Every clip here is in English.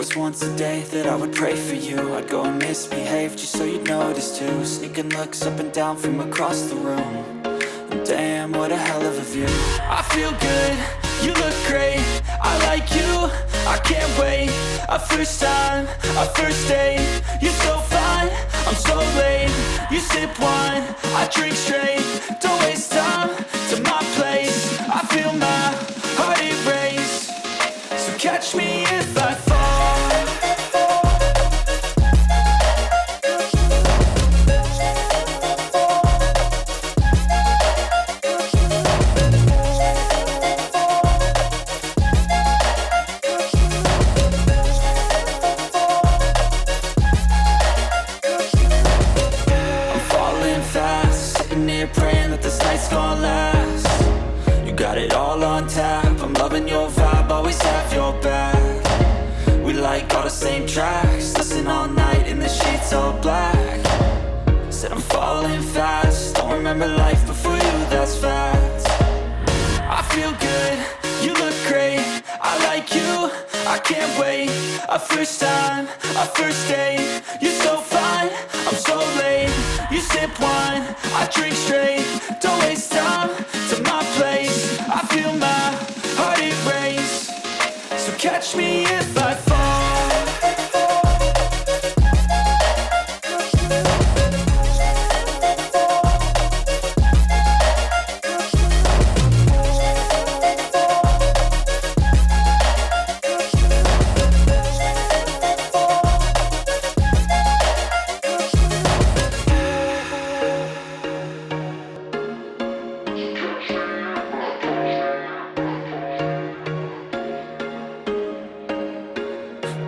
was once a day that I would pray for you. I'd go and misbehave just so you'd notice too. Sneaking looks up and down from across the room. And damn, what a hell of a view. I feel good, you look great, I like you, I can't wait. A first time, a first date, you're so fine, I'm so late. You sip wine, I drink straight, don't waste time to my place. I feel my heart erase, so catch me if I fall. Praying that this night's gonna last. You got it all on tap, I'm loving your vibe, always have your back. We like all the same tracks, listen all night in the sheets all black. Said I'm falling fast, don't remember life before you, that's fact. I feel good, you look great, I like you, I can't wait. A first time, a first date, you're so fine, I'm so late. You sip wine, I drink straight, don't waste time to my place. I feel my heart erase, so catch me if I fall.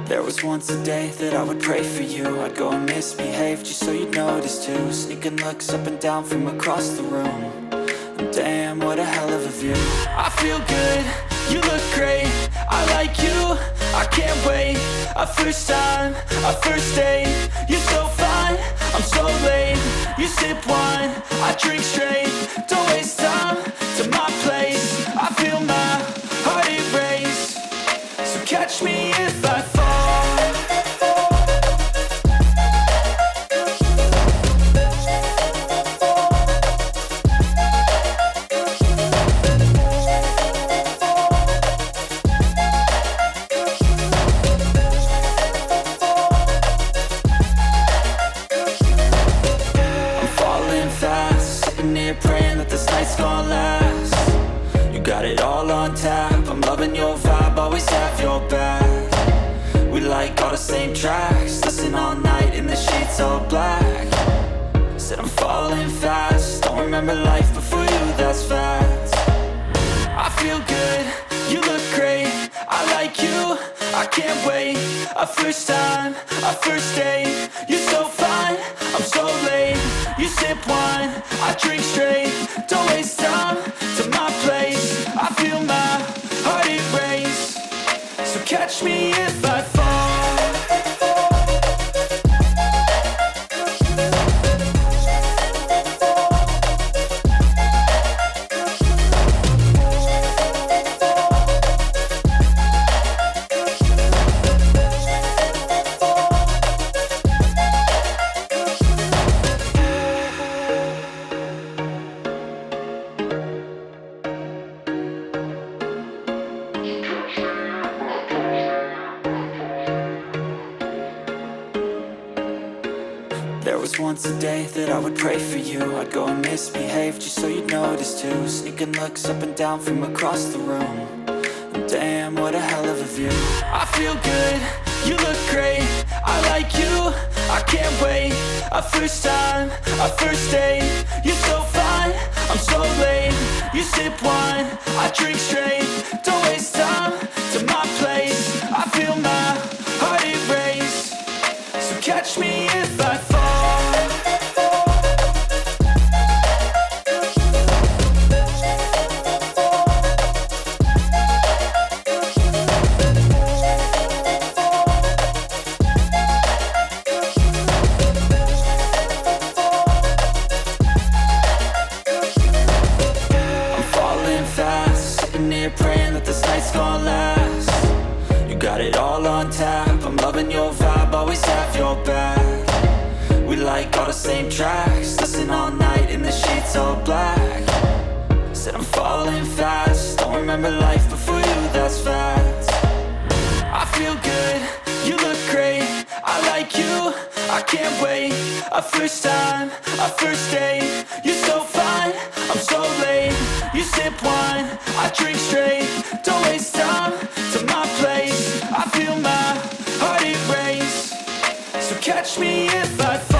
There was once a day that I would pray for you. I'd go and misbehave just so you'd notice too. Sneaking looks up and down from across the room. And damn, what a hell of a view. I feel good, you look great, I like you, I can't wait. A first time, a first date, you're so fine, I'm so late. You sip wine, I drink straight, don't waste time to my place. I feel my heart erase, so catch me if I fall. Praying that this night's gonna last. You got it all on tap, I'm loving your vibe, always have your back. We like all the same tracks, listen all night in the sheets all black. Said I'm falling fast, don't remember life before you, that's fact. I feel good, you look great, I like you, I can't wait. A first time, a first date, you're so fine, I'm so late. You sip wine, I drink straight, don't waste time to my place. I feel my heart erase, so catch me if I fall. There was once a day that I would pray for you. I'd go and misbehave just so you'd notice too. Sneaking looks up and down from across the room. And damn, what a hell of a view. I feel good, you look great, I like you, I can't wait. A first time, a first date, you're so fine, I'm so late. You sip wine, I drink straight, don't waste time to my place. I feel my heart erase, so catch me if I fall. Praying that this night's gonna last. You got it all on tap, I'm like all the same tracks, listen all night in the sheets all black. Said I'm falling fast, don't remember life before you, that's fact. I feel good, you look great, I like you, I can't wait. A first time, a first date, you're so fine, I'm so late. You sip wine, I drink straight, don't waste time to my place. I feel my heart erase, so catch me if I fall.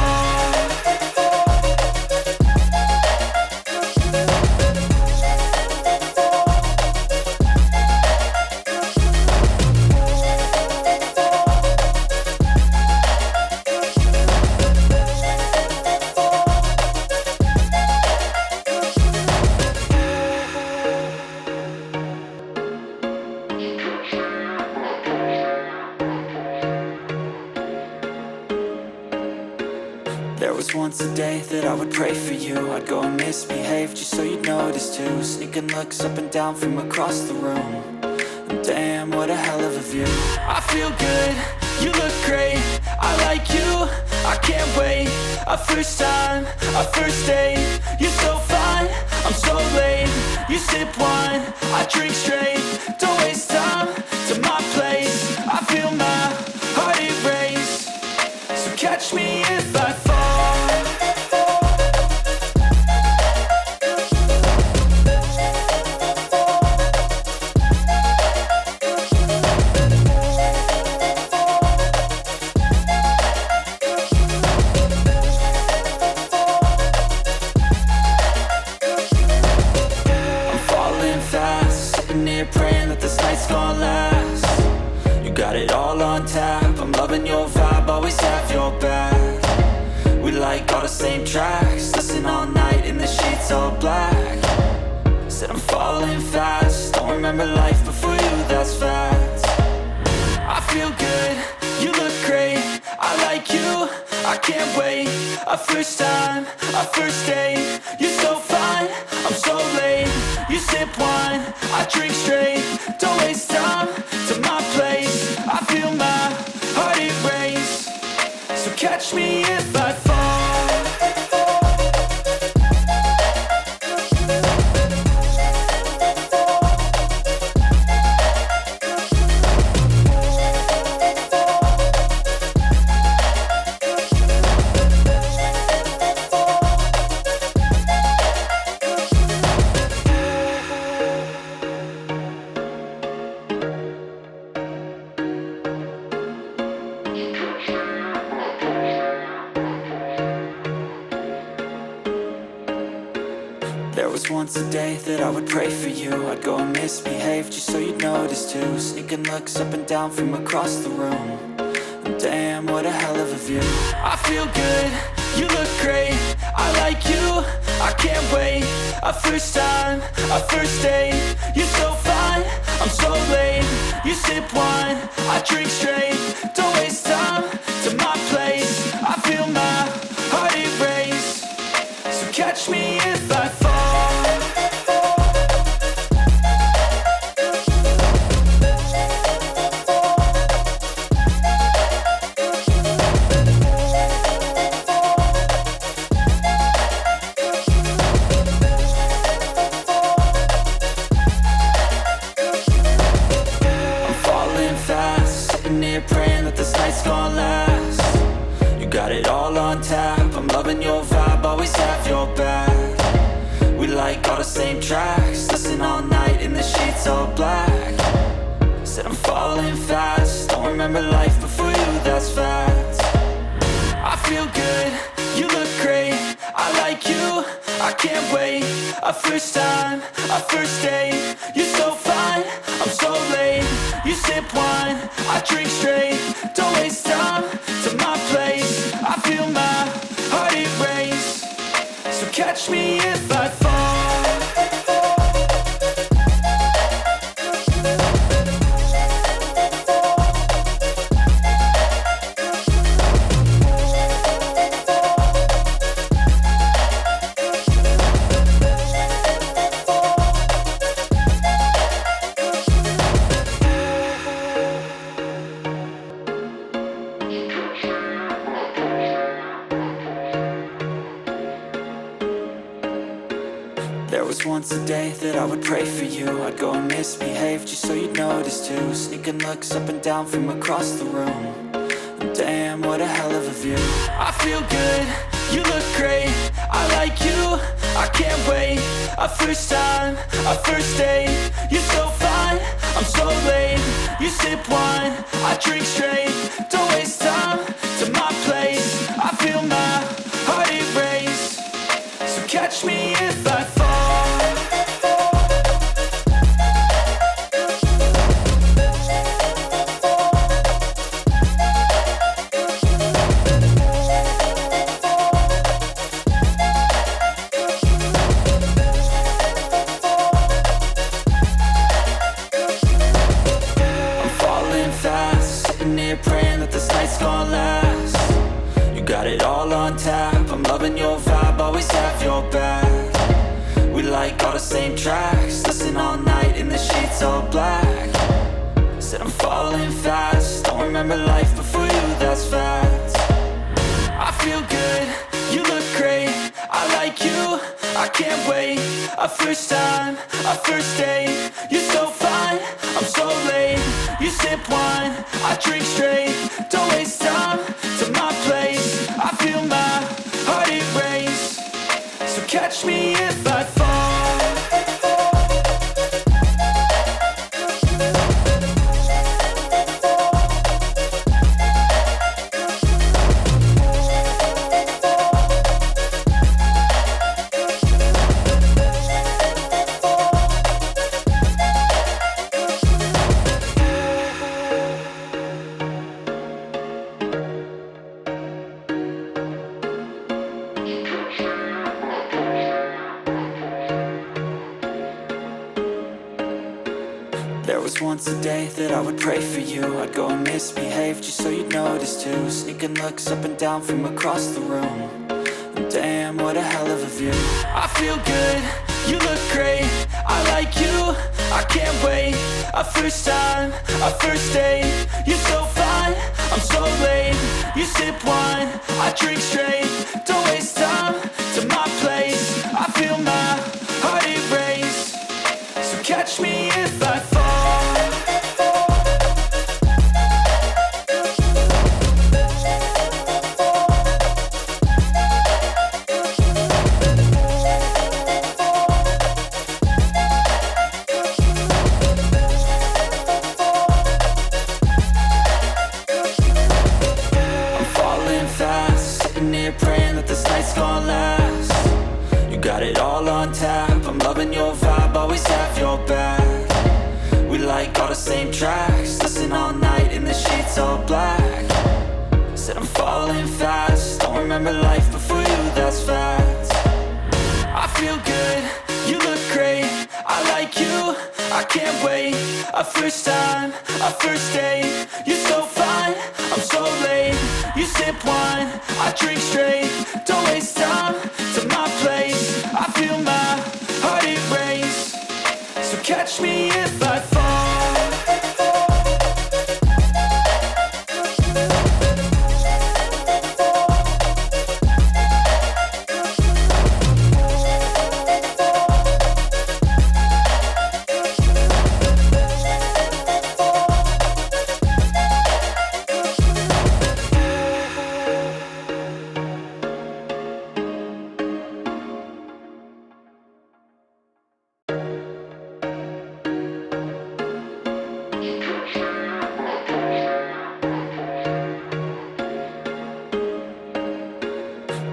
There was once a day that I would pray for you. I'd go and misbehave just so you'd notice too. Sneaking looks up and down from across the room. And damn, what a hell of a view. I feel good, you look great, I like you, I can't wait. A first time, a first date, you're so fine, I'm so late. You sip wine, I drink straight, don't waste time to my place. I feel my heart erase, so catch me if I fall. Praying that this night's gonna last. You got it all on tap, I'm loving your vibe, always have your back. We like all the same tracks, listen all night in the sheets all black. Said I'm falling fast, don't remember life before you, that's fact. I feel good, you look great, I like you, I can't wait. A first time, a first date, you're so fine, I'm so late. You sip wine, I drink straight, don't waste time to my place. I feel my heart erase, so catch me if I fall. There was once a day that I would pray for you. I'd go and misbehave just so you'd notice too. Sneaking looks up and down from across the room. And damn, what a hell of a view. I feel good, you look great, I like you, I can't wait. A first time, a first date, you're so fine, I'm so late. You sip wine, I drink straight, don't waste time to my place. I feel my heart erase, so catch me if I fall. Praying that this night's gonna last. You got it all on tap, I'm loving your vibe, always have your back. We like all the same tracks, listen all night in the sheets all black. Said I'm falling fast, don't remember life before you, that's fact. I feel good, you look great, I like you, I can't wait. A first time, a first date, you're so fine, I'm so late. You sip wine, I drink straight, don't waste time to my place. I feel my heart erase, so catch me if I fall. There was once a day that I would pray for you. I'd go and misbehave just so you'd notice too. Sneaking looks up and down from across the room. And damn, what a hell of a view. I feel good, you look great, I like you, I can't wait. A first time, a first date, you're so fine, I'm so late. You sip wine, I drink straight. Don't waste time to my place. I feel my heart erase. So catch me if I fall. Praying that this night's gonna last. You got it all on tap, I'm loving your vibe, always have your back. We like all the same tracks, listen all night in the sheets all black. Said I'm falling fast, don't remember life before you, that's fact. I feel good, you look great, I like you, I can't wait. A first time, a first date, you're so fine, I'm so late. You sip wine, I drink straight. Don't waste time to my place. I feel my heart erase. So catch me if I fall. There was once a day that I would pray for you. I'd go and misbehave just so you'd notice too. Sneaking looks up and down from across the room. And damn, what a hell of a view. I feel good, you look great, I like you, I can't wait. A first time, a first date, you're so fine, I'm so late. You sip wine, I drink straight. Don't waste time to my place. I feel my heart erase. So catch me if I fall. Praying that this night's gonna last. You got it all on tap, I'm loving your vibe, always have your back. We like all the same tracks, listen all night in the sheets all black. Said I'm falling fast, don't remember life before you, that's fact. I feel good, you look great, I like you, I can't wait. A first time, a first date, you're so fine, I'm so late. You sip wine, I drink straight. Don't waste time to my place. I feel my heart erase. So catch me if I fall.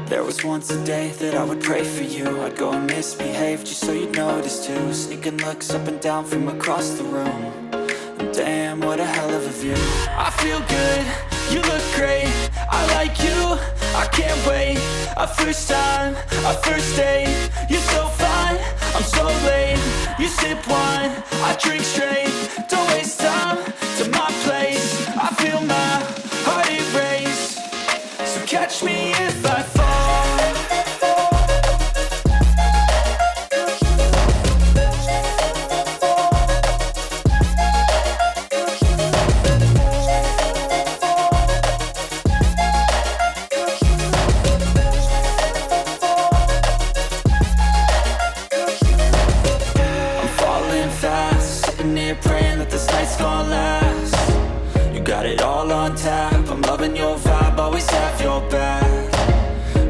There was once a day that I would pray for you. I'd go and misbehave just so you'd notice too. Sneaking looks up and down from across the room. And damn, what a hell of a view. I feel good, you look great, I like you, I can't wait. A first time, a first date, you're so fine, I'm so late. You sip wine, I drink straight. Don't waste time to my place. I feel my heart erase. So catch me if I fall. on tap. I'm loving your vibe, always have your back.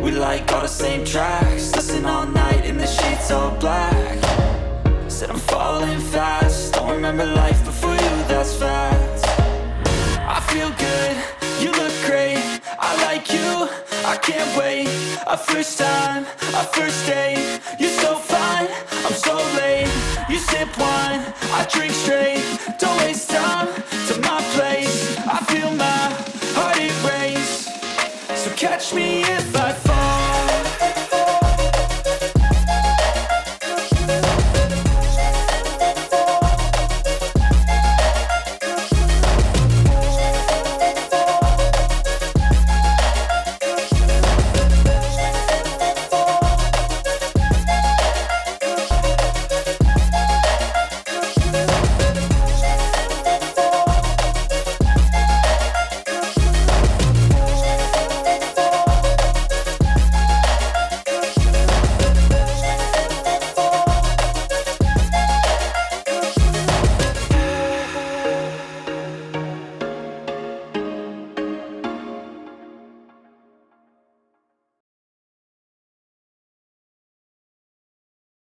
We like all the same tracks, listen all night in the sheets all black. Said I'm falling fast, don't remember life before you, that's facts. I feel good, you look great, I like you, I can't wait. A first time, a first date, you're so fine, I'm so late. You sip wine, I drink straight, don't waste time to my place. I feel my heart erase, so catch me if I fall.